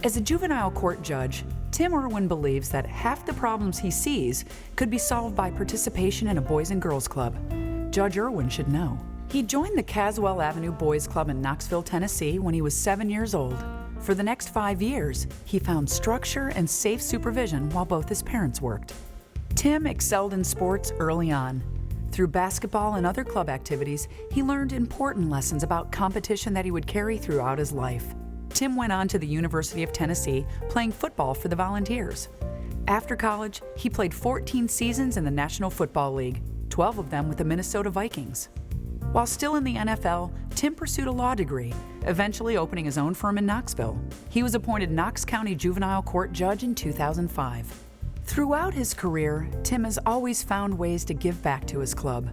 As a juvenile court judge, Tim Irwin believes that half the problems he sees could be solved by participation in a Boys and Girls Club. Judge Irwin should know. He joined the Caswell Avenue Boys Club in Knoxville, Tennessee when he was 7 years old. For the next 5 years, he found structure and safe supervision while both his parents worked. Tim excelled in sports early on. Through basketball and other club activities, he learned important lessons about competition that he would carry throughout his life. Tim went on to the University of Tennessee, playing football for the Volunteers. After college, he played 14 seasons in the National Football League, 12 of them with the Minnesota Vikings. While still in the NFL, Tim pursued a law degree, eventually opening his own firm in Knoxville. He was appointed Knox County Juvenile Court Judge in 2005. Throughout his career, Tim has always found ways to give back to his club.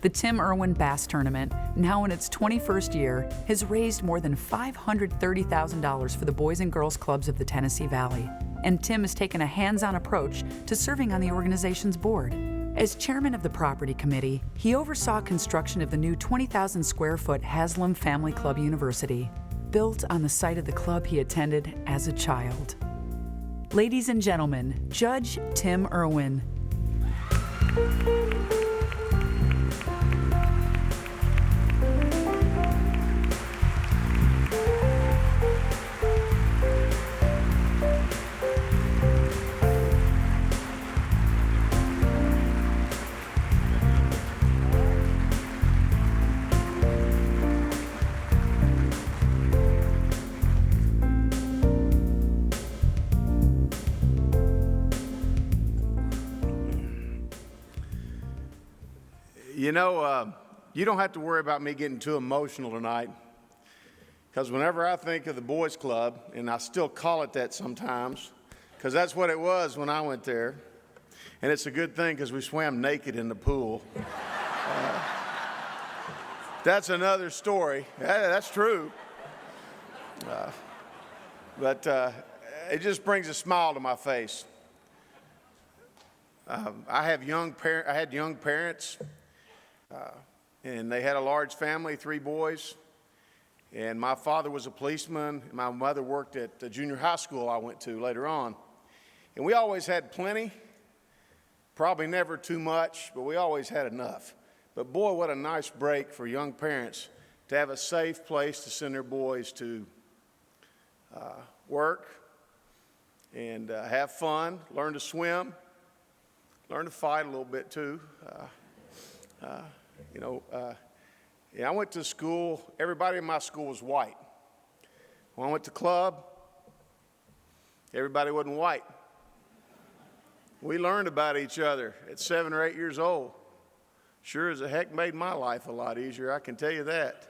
The Tim Irwin Bass Tournament, now in its 21st year, has raised more than $530,000 for the Boys and Girls Clubs of the Tennessee Valley, and Tim has taken a hands-on approach to serving on the organization's board. As chairman of the property committee, he oversaw construction of the new 20,000 square foot Haslam Family Club University, built on the site of the club he attended as a child. Ladies and gentlemen, Judge Tim Irwin. You know, you don't have to worry about me getting too emotional tonight, because whenever I think of the Boys Club, and I still call it that sometimes, because that's what it was when I went there, and it's a good thing because we swam naked in the pool. That's another story. That's true. But it just brings a smile to my face. I had young parents. And they had a large family, 3 boys. And my father was a policeman. And my mother worked at the junior high school I went to later on. And we always had plenty, probably never too much, but we always had enough. But boy, what a nice break for young parents to have a safe place to send their boys to work and have fun, learn to swim, learn to fight a little bit too. I went to school, everybody in my school was white. When I went to club, everybody wasn't white. We learned about each other at 7 or 8 years old. Sure as the heck made my life a lot easier, I can tell you that.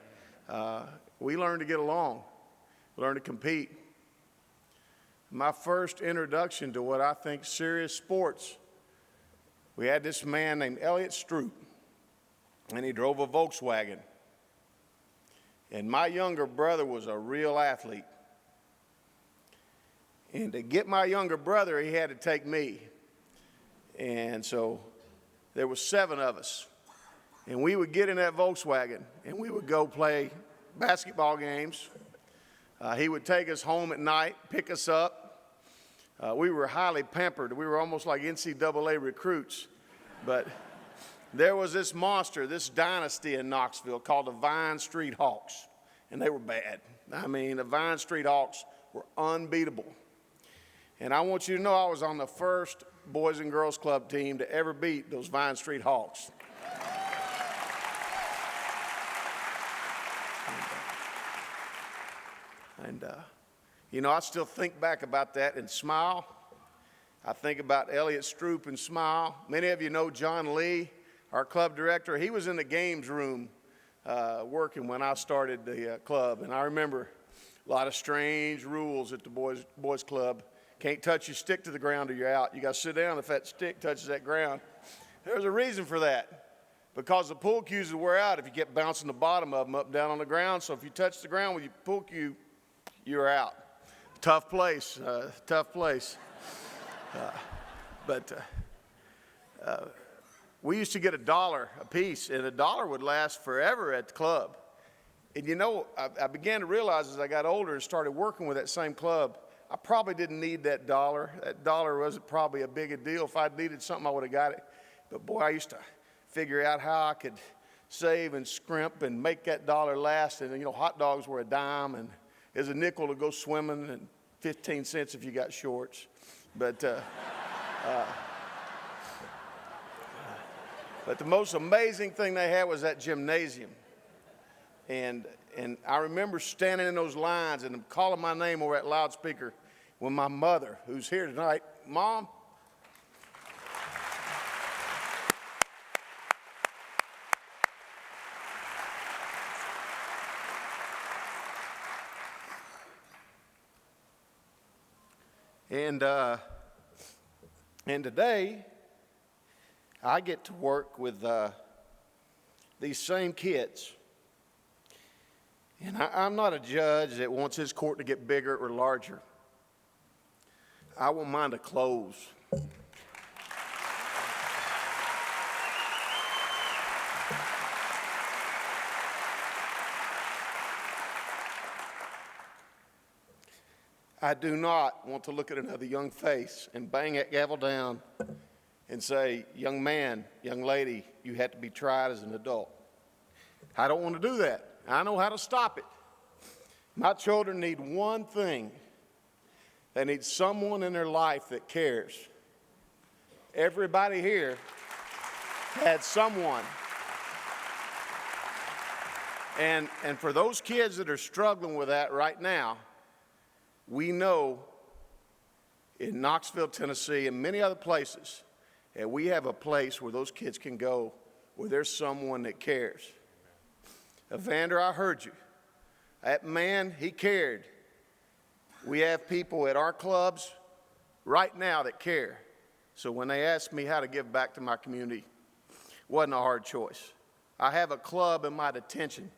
We learned to get along, learned to compete. My first introduction to what I think serious sports, we had this man named Elliot Stroop. And he drove a Volkswagen. And my younger brother was a real athlete. And to get my younger brother, he had to take me. And so there were 7 of us. And we would get in that Volkswagen, and we would go play basketball games. He would take us home at night, pick us up. We were highly pampered. We were almost like NCAA recruits. But there was this monster, this dynasty in Knoxville called the Vine Street Hawks, and they were bad. I mean, the Vine Street Hawks were unbeatable. And I want you to know I was on the first Boys and Girls Club team to ever beat those Vine Street Hawks. I still think back about that and smile. I think about Elliot Stroop and smile. Many of you know John Lee, our club director. He was in the games room working when I started the club. And I remember a lot of strange rules at the boys club. Can't touch your stick to the ground or you're out. You got to sit down if that stick touches that ground. There's a reason for that. Because the pool cues would wear out if you kept bouncing the bottom of them up and down on the ground. So if you touch the ground with your pool cue, you're out. Tough place, tough place. We used to get $1 a piece, and $1 would last forever at the club. And I began to realize as I got older and started working with that same club, I probably didn't need that dollar. That dollar wasn't probably a big a deal. If I'd needed something, I would have got it. But boy, I used to figure out how I could save and scrimp and make that dollar last. And, you know, hot dogs were a dime, and there's a nickel to go swimming, and 15 cents if you got shorts. But the most amazing thing they had was that gymnasium. And I remember standing in those lines and them calling my name over that loudspeaker when my mother, who's here tonight, Mom. And today, I get to work with these same kids. And I'm not a judge that wants his court to get bigger or larger. I want mine to close. I do not want to look at another young face and bang that gavel down and say, young man, young lady, you have to be tried as an adult. I don't want to do that. I know how to stop it. My children need one thing. They need someone in their life that cares. Everybody here had someone. And for those kids that are struggling with that right now, we know in Knoxville, Tennessee, and many other places, that we have a place where those kids can go where there's someone that cares. Evander, I heard you. That man, he cared. We have people at our clubs right now that care. So when they ask me how to give back to my community, it wasn't a hard choice. I have a club in my detention.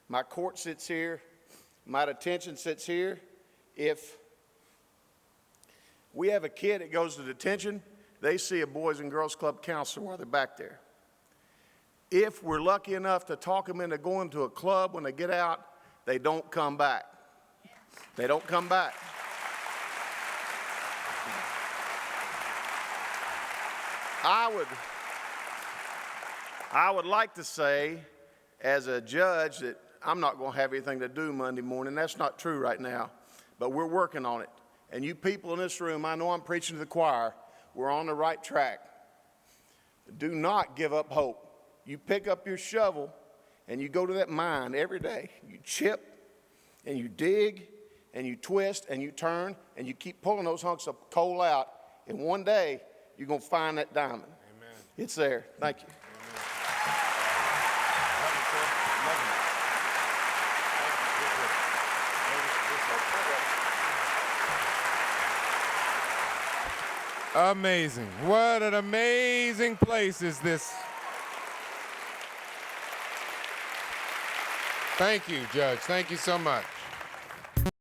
My court sits here. My detention sits here. If we have a kid that goes to detention, they see a Boys and Girls Club counselor while they're back there. If we're lucky enough to talk them into going to a club when they get out, they don't come back. They don't come back. I would like to say, as a judge, that I'm not going to have anything to do Monday morning. That's not true right now, but we're working on it. And you people in this room, I know I'm preaching to the choir, we're on the right track. Do not give up hope. You pick up your shovel and you go to that mine every day. You chip and you dig and you twist and you turn and you keep pulling those hunks of coal out. And one day you're going to find that diamond. Amen. It's there. Thank you. Amazing. What an amazing place is this. Thank you, Judge. Thank you so much.